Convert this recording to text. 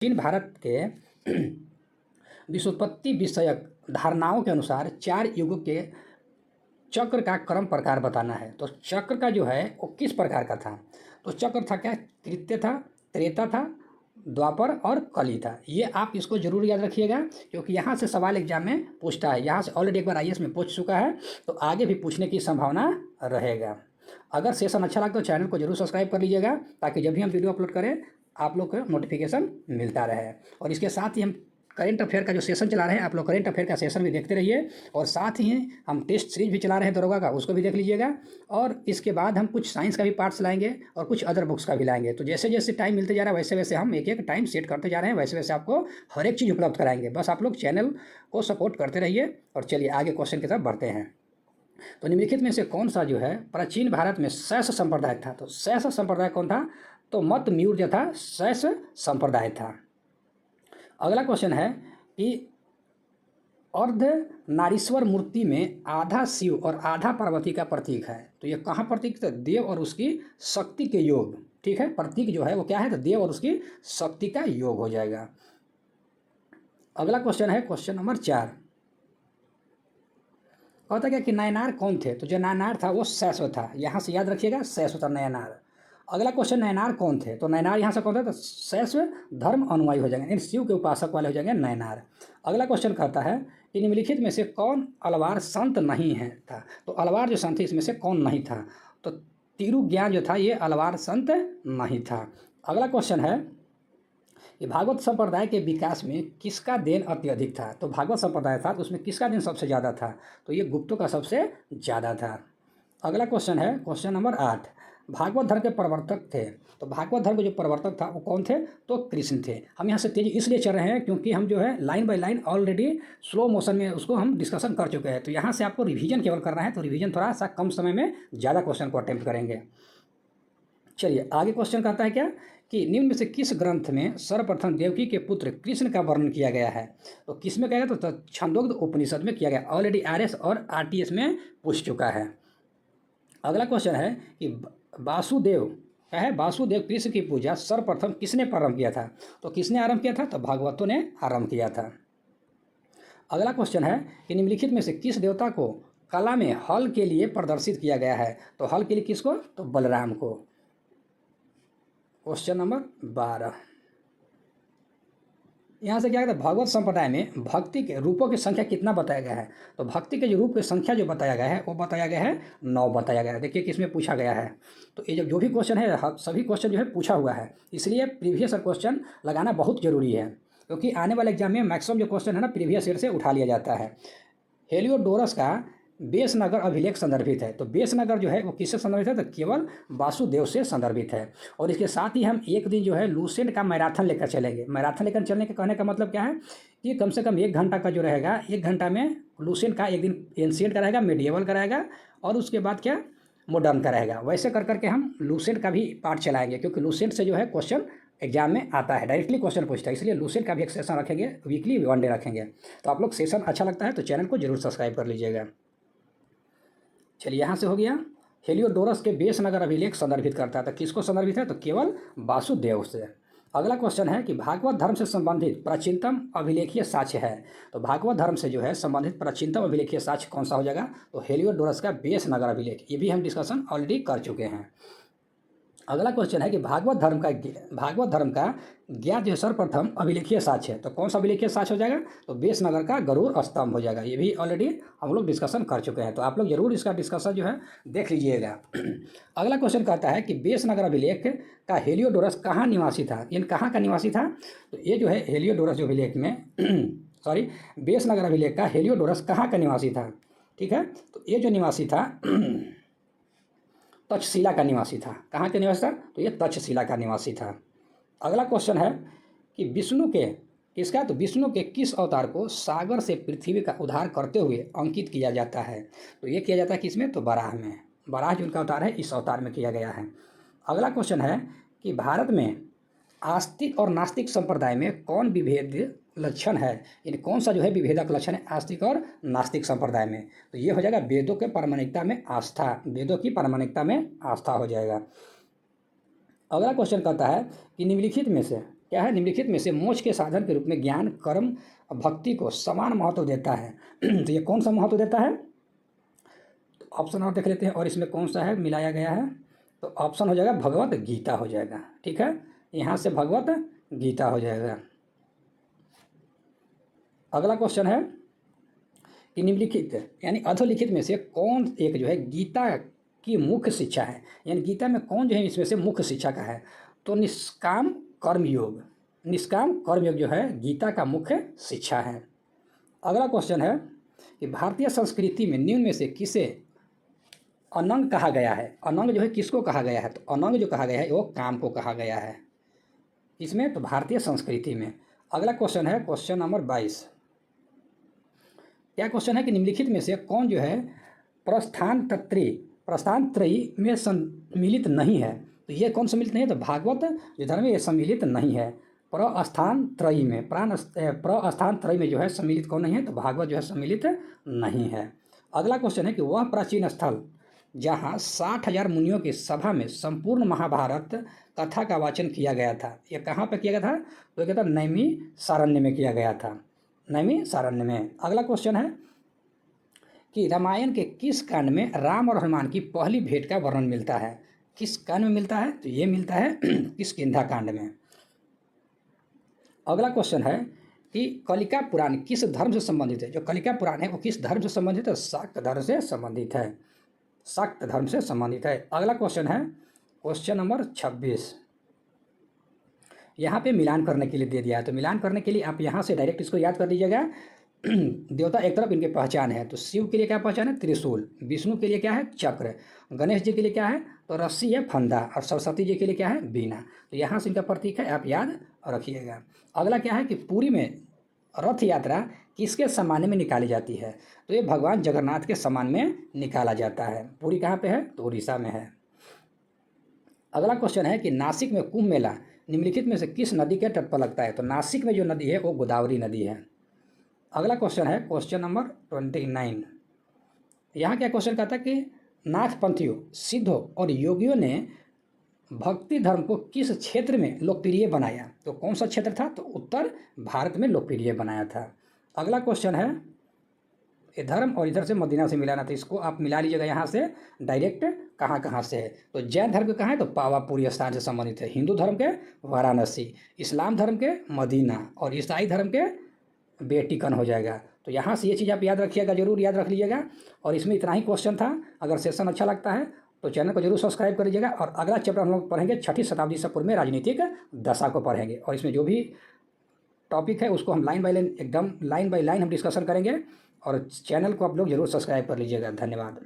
चीन भारत के विश्वोत्पत्ति विषयक धारणाओं के अनुसार 4 युगों के चक्र का क्रम प्रकार बताना है। तो चक्र का जो है वो किस प्रकार का था? तो चक्र था क्या? कृत्य था, त्रेता था, द्वापर और कली था। ये आप इसको जरूर याद रखिएगा, क्योंकि यहाँ से सवाल एग्जाम में पूछता है। यहाँ से ऑलरेडी एक बार आईएएस में पूछ चुका है, तो आगे भी पूछने की संभावना रहेगा। अगर सेशन अच्छा लगता तो चैनल को जरूर सब्सक्राइब कर लीजिएगा, ताकि जब भी हम वीडियो अपलोड करें आप लोग को नोटिफिकेशन मिलता रहे। और इसके साथ ही हम करेंट अफेयर का जो सेशन चला रहे हैं, आप लोग करेंट अफेयर का सेशन भी देखते रहिए। और साथ ही हम टेस्ट सीरीज भी चला रहे हैं दरोगा का, उसको भी देख लीजिएगा। और इसके बाद हम कुछ साइंस का भी पार्ट्स लाएंगे और कुछ अदर बुक्स का भी लाएंगे। तो जैसे जैसे टाइम मिलते जा रहा है वैसे वैसे हम एक एक टाइम सेट करते जा रहे हैं, वैसे वैसे आपको हर एक चीज़ उपलब्ध कराएंगे। बस आप लोग चैनल को सपोर्ट करते रहिए। और चलिए आगे क्वेश्चन की तरफ बढ़ते हैं। तो निम्नलिखित में से कौन सा जो है प्राचीन भारत में शैव संप्रदाय था? तो शैव संप्रदाय कौन था? तो मत म्यूर जो था शैव संप्रदाय था। अगला क्वेश्चन है कि अर्ध नारीश्वर मूर्ति में आधा शिव और आधा पार्वती का प्रतीक है। तो ये कहाँ प्रतीक? तो देव और उसकी शक्ति के योग। ठीक है, प्रतीक जो है वो क्या है? तो देव और उसकी शक्ति का योग हो जाएगा। अगला क्वेश्चन है क्वेश्चन नंबर 4। कहता क्या कि नयनार कौन थे? तो जो नयनार था वो शैव था। यहाँ से याद रखिएगा, शैव था नयनार। अगला क्वेश्चन, नयनार कौन थे? तो नयनार यहाँ से कौन था? तो शैव धर्म अनुयायी हो जाएंगे, इन शिव के उपासक वाले हो जाएंगे नयनार। अगला क्वेश्चन कहता है कि निम्नलिखित में से कौन अलवार संत नहीं है था? तो अलवार जो संत थे इसमें से कौन नहीं था? तो तिरुज्ञान जो था ये अलवार संत नहीं था। अगला क्वेश्चन है कि भागवत संप्रदाय के विकास में किसका देन अत्यधिक था? तो भागवत संप्रदाय था तो उसमें किसका देन सबसे ज़्यादा था? तो ये गुप्तों का सबसे ज़्यादा था। अगला क्वेश्चन है क्वेश्चन नंबर 8। भागवत धर्म के प्रवर्तक थे। तो भागवत धर्म के जो प्रवर्तक था वो कौन थे? तो कृष्ण थे। हम यहाँ से तेजी इसलिए चल रहे हैं क्योंकि हम जो है line by line already slow motion में उसको हम डिस्कशन कर चुके हैं। तो यहाँ से आपको रिवीजन केवल करना है, तो रिवीजन थोड़ा सा कम समय में ज़्यादा क्वेश्चन को अटेम्प्ट करेंगे। चलिए आगे क्वेश्चन कहता है क्या कि निम्न में से किस ग्रंथ में सर्वप्रथम देवकी के पुत्र कृष्ण का वर्णन किया गया है? तो किस में किया गया? तो छंदोग्ध उपनिषद में किया गया। ऑलरेडी आरएस और आरटीएस में पूछ चुका है। अगला क्वेश्चन है कि वासुदेव क्या है? वासुदेव कृष्ण की पूजा सर्वप्रथम किसने प्रारंभ किया था? तो किसने आरंभ किया था? तो भागवतों ने आरंभ किया था। अगला क्वेश्चन है कि निम्नलिखित में से किस देवता को कला में हल के लिए प्रदर्शित किया गया है? तो हल के लिए किसको? तो बलराम को। Question number 12। यहाँ से क्या कहता है? भागवत संप्रदाय में भक्ति के रूपों की संख्या कितना बताया गया है? तो भक्ति के जो रूप की संख्या जो बताया गया है वो बताया गया है 9 बताया गया है। देखिए किसमें पूछा गया है। तो ये जो भी क्वेश्चन है सभी क्वेश्चन जो है पूछा हुआ है, इसलिए प्रीवियस क्वेश्चन लगाना बहुत जरूरी है, क्योंकि आने वाले एग्जाम में मैक्सिमम जो क्वेश्चन है ना प्रीवियस ईयर से उठा लिया जाता है। हेलियोडोरस का बेसनगर अभिलेख संदर्भित है। तो बेसनगर जो है वो किससे संदर्भित है? तो केवल वासुदेव से संदर्भित है। और इसके साथ ही हम एक दिन जो है लूसेंट का मैराथन लेकर चलेंगे। मैराथन लेकर चलने के कहने का मतलब क्या है कि कम से कम 1 घंटा का जो रहेगा, 1 घंटा में लूसेंट का एक दिन एंशिएंट का रहेगा, मेडिएवल का रहेगा, और उसके बाद क्या मॉडर्न का रहेगा। वैसे कर करके हम लूसेंट का भी पार्ट चलाएंगे, क्योंकि लूसेंट से जो है क्वेश्चन एग्जाम में आता है, डायरेक्टली क्वेश्चन पूछता है, इसलिए लूसेंट का भी एक सेशन रखेंगे, वीकली 1 डे रखेंगे। तो आप लोग सेशन अच्छा लगता है तो चैनल को जरूर सब्सक्राइब कर लीजिएगा। चलिए यहाँ से हो गया। हेलियोडोरस के बेसनगर अभिलेख संदर्भित करता है। तो किसको संदर्भित है? तो केवल वासुदेव से। अगला क्वेश्चन है कि भागवत धर्म से संबंधित प्राचीनतम अभिलेखीय साक्ष्य है। तो भागवत धर्म से जो है संबंधित प्राचीनतम अभिलेखीय साक्ष्य कौन सा हो जाएगा? तो हेलियोडोरस का बेसनगर अभिलेख। ये भी हम डिस्कशन ऑलरेडी कर चुके हैं। अगला क्वेश्चन है कि भागवत धर्म का ज्ञात जो सर्वप्रथम अभिलेखीय साक्ष्य है। तो कौन सा अभिलेखीय साक्ष्य हो जाएगा? तो बेसनगर का गरुड़ स्तंभ हो जाएगा। ये भी ऑलरेडी हम लोग डिस्कशन कर चुके हैं, तो आप लोग जरूर इसका डिस्कशन जो है देख लीजिएगा। अगला क्वेश्चन कहता है कि बेसनगर अभिलेख का हेलियोडोरस कहाँ निवासी था? इन कहाँ का निवासी था? तो ये जो है हेलियोडोरस जो अभिलेख में सॉरी बेसनगर अभिलेख का हेलियोडोरस कहाँ का निवासी था? ठीक है, तो ये जो निवासी था तक्षशिला का निवासी था। कहाँ का निवासी था? तो ये तक्षशिला का निवासी था। अगला क्वेश्चन है कि विष्णु के किसका? तो विष्णु के किस अवतार को सागर से पृथ्वी का उद्धार करते हुए अंकित किया जाता है? तो ये किया जाता है किसमें? तो वराह में। वराह जो उनका अवतार है इस अवतार में किया गया है। अगला क्वेश्चन है कि भारत में आस्तिक और नास्तिक संप्रदाय में कौन विभेद लक्षण है? इन कौन सा जो है विभेदक लक्षण है आस्तिक और नास्तिक संप्रदाय में? तो ये हो जाएगा वेदों के प्रामाणिकता में आस्था। वेदों की प्रामाणिकता में आस्था हो जाएगा। अगला क्वेश्चन कहता है कि निम्नलिखित में से क्या है, निम्नलिखित में से मोक्ष के साधन के रूप में ज्ञान, कर्म, भक्ति को समान महत्व देता है। तो ये कौन सा महत्व देता है? तो ऑप्शन और देख लेते हैं, और इसमें कौन सा है मिलाया गया है। तो ऑप्शन हो जाएगा भगवत गीता हो जाएगा। ठीक है, यहाँ से भगवत गीता हो जाएगा। अगला क्वेश्चन है कि निम्नलिखित यानी अधोलिखित में से कौन एक जो है गीता की मुख्य शिक्षा है, यानी गीता में कौन जो है इसमें से मुख्य शिक्षा का है? तो निष्काम कर्मयोग, निष्काम कर्मयोग जो है गीता का मुख्य शिक्षा है। अगला क्वेश्चन है कि भारतीय संस्कृति में निम्न में से किसे अनंग कहा गया है? अनंग जो है किसको कहा गया है? तो अनंग जो कहा गया है वो काम को कहा गया है। इसमें तो भारतीय संस्कृति में। अगला क्वेश्चन है क्वेश्चन नंबर 22। क्या क्वेश्चन है कि निम्नलिखित में से कौन जो है प्रस्थान त्रयी में सम्मिलित नहीं है? तो ये कौन सम्मिलित नहीं है? तो भागवत जो धर्म है ये सम्मिलित नहीं है प्रस्थान त्रयी में। प्रस्थान त्रयी में जो है सम्मिलित कौन नहीं है? तो भागवत जो है सम्मिलित नहीं है। अगला क्वेश्चन है कि वह प्राचीन स्थल जहाँ 60,000 मुनियों की सभा में संपूर्ण महाभारत कथा का वाचन किया गया था, ये कहाँ पर किया गया था? तो कहता नैमिषारण्य में किया गया था, नैमिषारण्य में। अगला क्वेश्चन है कि रामायण के किस कांड में राम और हनुमान की पहली भेंट का वर्णन मिलता है? किस कांड में मिलता है? तो ये मिलता है किष्किंधा कांड में। अगला क्वेश्चन है कि कलिका पुराण किस धर्म से संबंधित है? जो कलिका पुराण है वो किस धर्म से संबंधित है? शाक्त धर्म से संबंधित है, शाक्त धर्म से संबंधित है। अगला क्वेश्चन है क्वेश्चन नंबर 26। यहाँ पे मिलान करने के लिए दे दिया है, तो मिलान करने के लिए आप यहाँ से डायरेक्ट इसको याद कर लीजिएगा। देवता एक तरफ इनके पहचान है, तो शिव के लिए क्या पहचान है? त्रिशूल। विष्णु के लिए क्या है? चक्र। गणेश जी के लिए क्या है? तो रस्सी है, फंदा। और सरस्वती जी के लिए क्या है? बीना। तो यहाँ से इनका प्रतीक है, आप याद रखिएगा। अगला क्या है कि पुरी में रथ यात्रा किसके सम्मान में निकाली जाती है? तो ये भगवान जगन्नाथ के सम्मान में निकाला जाता है। पुरी कहाँ पे है? तो उड़ीसा में है। अगला क्वेश्चन है कि नासिक में कुंभ मेला निम्नलिखित में से किस नदी के तट पर लगता है? तो नासिक में जो नदी है वो गोदावरी नदी है। अगला क्वेश्चन है क्वेश्चन नंबर 29। यहाँ क्या क्वेश्चन कहता है कि नाथपंथियों, सिद्धों और योगियों ने भक्ति धर्म को किस क्षेत्र में लोकप्रिय बनाया? तो कौन सा क्षेत्र था? तो उत्तर भारत में लोकप्रिय बनाया था। अगला क्वेश्चन है धर्म और इधर से मदीना से मिलाना, तो इसको आप मिला लीजिएगा यहाँ से डायरेक्ट कहाँ कहाँ से है। तो जैन धर्म के कहाँ है? तो पावापुरी स्थान से संबंधित है। हिंदू धर्म के वाराणसी, इस्लाम धर्म के मदीना और ईसाई धर्म के वेटिकन हो जाएगा। तो यहाँ से ये चीज़ आप याद रखिएगा, जरूर याद रख लीजिएगा। और इसमें इतना ही क्वेश्चन था। अगर सेशन अच्छा लगता है तो चैनल को जरूर सब्सक्राइब कर लीजिएगा। और अगला चैप्टर हम लोग पढ़ेंगे 6ठी शताब्दी से पूर्व में राजनीतिक दशा को पढ़ेंगे, और इसमें जो भी टॉपिक है उसको हम लाइन बाय लाइन, एकदम लाइन बाय लाइन हम डिस्कशन करेंगे। और चैनल को आप लोग जरूर सब्सक्राइब कर लीजिएगा। धन्यवाद।